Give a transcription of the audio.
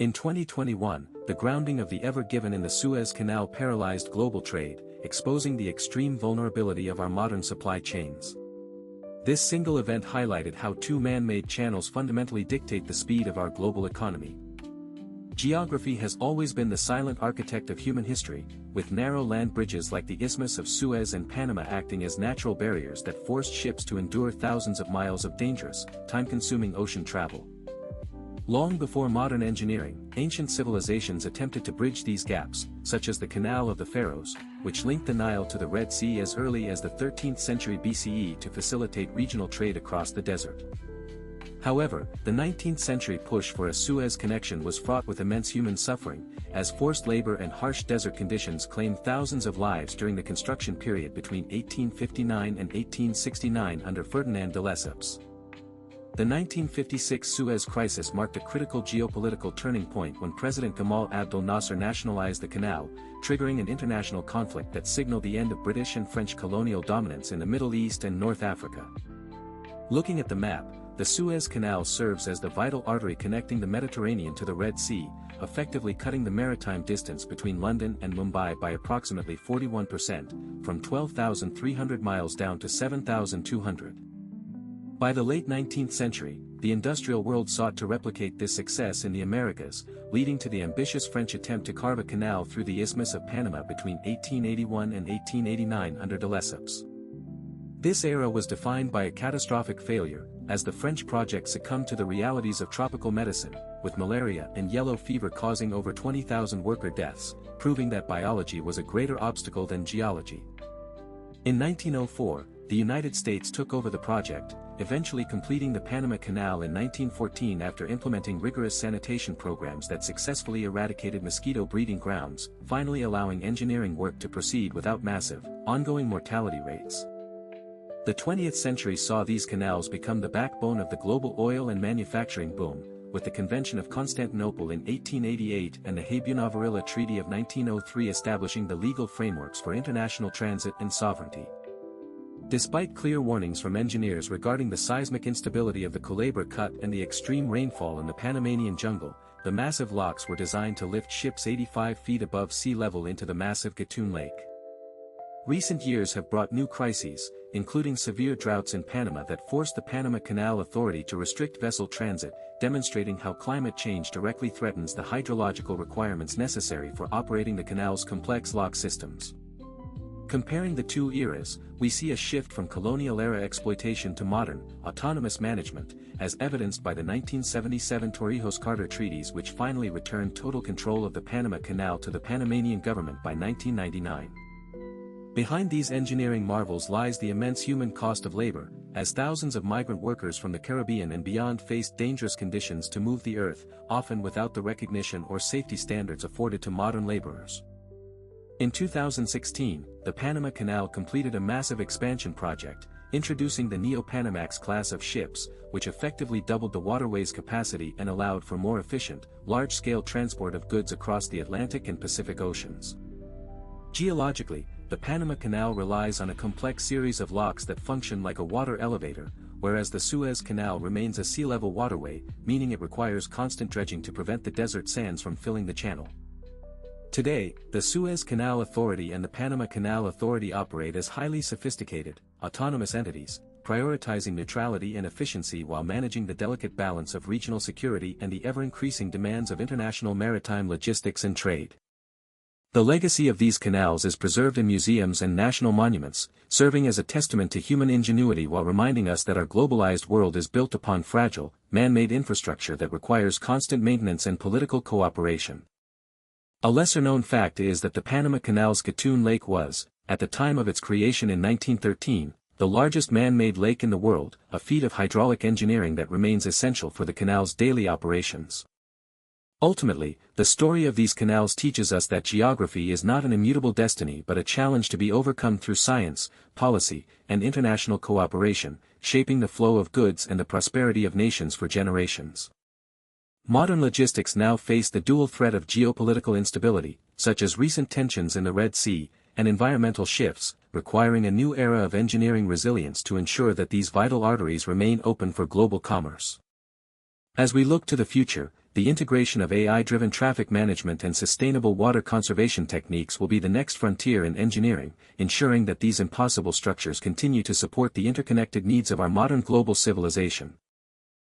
In 2021, the grounding of the Ever Given in the Suez Canal paralyzed global trade, exposing the extreme vulnerability of our modern supply chains. This single event highlighted how two man-made channels fundamentally dictate the speed of our global economy. Geography has always been the silent architect of human history, with narrow land bridges like the Isthmus of Suez and Panama acting as natural barriers that forced ships to endure thousands of miles of dangerous, time-consuming ocean travel. Long before modern engineering, ancient civilizations attempted to bridge these gaps, such as the Canal of the Pharaohs, which linked the Nile to the Red Sea as early as the 13th century BCE to facilitate regional trade across the desert. However, the 19th century push for a Suez connection was fraught with immense human suffering, as forced labor and harsh desert conditions claimed thousands of lives during the construction period between 1859 and 1869 under Ferdinand de Lesseps. The 1956 Suez Crisis marked a critical geopolitical turning point when President Gamal Abdel Nasser nationalized the canal, triggering an international conflict that signaled the end of British and French colonial dominance in the Middle East and North Africa. Looking at the map, the Suez Canal serves as the vital artery connecting the Mediterranean to the Red Sea, effectively cutting the maritime distance between London and Mumbai by approximately 41%, from 12,300 miles down to 7,200. By the late 19th century, the industrial world sought to replicate this success in the Americas, leading to the ambitious French attempt to carve a canal through the Isthmus of Panama between 1881 and 1889 under de Lesseps. This era was defined by a catastrophic failure, as the French project succumbed to the realities of tropical medicine, with malaria and yellow fever causing over 20,000 worker deaths, proving that biology was a greater obstacle than geology. In 1904, the United States took over the project, eventually completing the Panama Canal in 1914 after implementing rigorous sanitation programs that successfully eradicated mosquito breeding grounds, finally allowing engineering work to proceed without massive, ongoing mortality rates. The 20th century saw these canals become the backbone of the global oil and manufacturing boom, with the Convention of Constantinople in 1888 and the Hague-Varilla Treaty of 1903 establishing the legal frameworks for international transit and sovereignty. Despite clear warnings from engineers regarding the seismic instability of the Culebra Cut and the extreme rainfall in the Panamanian jungle, the massive locks were designed to lift ships 85 feet above sea level into the massive Gatun Lake. Recent years have brought new crises, including severe droughts in Panama that forced the Panama Canal Authority to restrict vessel transit, demonstrating how climate change directly threatens the hydrological requirements necessary for operating the canal's complex lock systems. Comparing the two eras, we see a shift from colonial-era exploitation to modern, autonomous management, as evidenced by the 1977 Torrijos-Carter treaties which finally returned total control of the Panama Canal to the Panamanian government by 1999. Behind these engineering marvels lies the immense human cost of labor, as thousands of migrant workers from the Caribbean and beyond faced dangerous conditions to move the earth, often without the recognition or safety standards afforded to modern laborers. In 2016, the Panama Canal completed a massive expansion project, introducing the Neo-Panamax class of ships, which effectively doubled the waterway's capacity and allowed for more efficient, large-scale transport of goods across the Atlantic and Pacific Oceans. Geologically, the Panama Canal relies on a complex series of locks that function like a water elevator, whereas the Suez Canal remains a sea-level waterway, meaning it requires constant dredging to prevent the desert sands from filling the channel. Today, the Suez Canal Authority and the Panama Canal Authority operate as highly sophisticated, autonomous entities, prioritizing neutrality and efficiency while managing the delicate balance of regional security and the ever-increasing demands of international maritime logistics and trade. The legacy of these canals is preserved in museums and national monuments, serving as a testament to human ingenuity while reminding us that our globalized world is built upon fragile, man-made infrastructure that requires constant maintenance and political cooperation. A lesser-known fact is that the Panama Canal's Gatun Lake was, at the time of its creation in 1913, the largest man-made lake in the world, a feat of hydraulic engineering that remains essential for the canal's daily operations. Ultimately, the story of these canals teaches us that geography is not an immutable destiny but a challenge to be overcome through science, policy, and international cooperation, shaping the flow of goods and the prosperity of nations for generations. Modern logistics now face the dual threat of geopolitical instability, such as recent tensions in the Red Sea, and environmental shifts, requiring a new era of engineering resilience to ensure that these vital arteries remain open for global commerce. As we look to the future, the integration of AI-driven traffic management and sustainable water conservation techniques will be the next frontier in engineering, ensuring that these impossible structures continue to support the interconnected needs of our modern global civilization.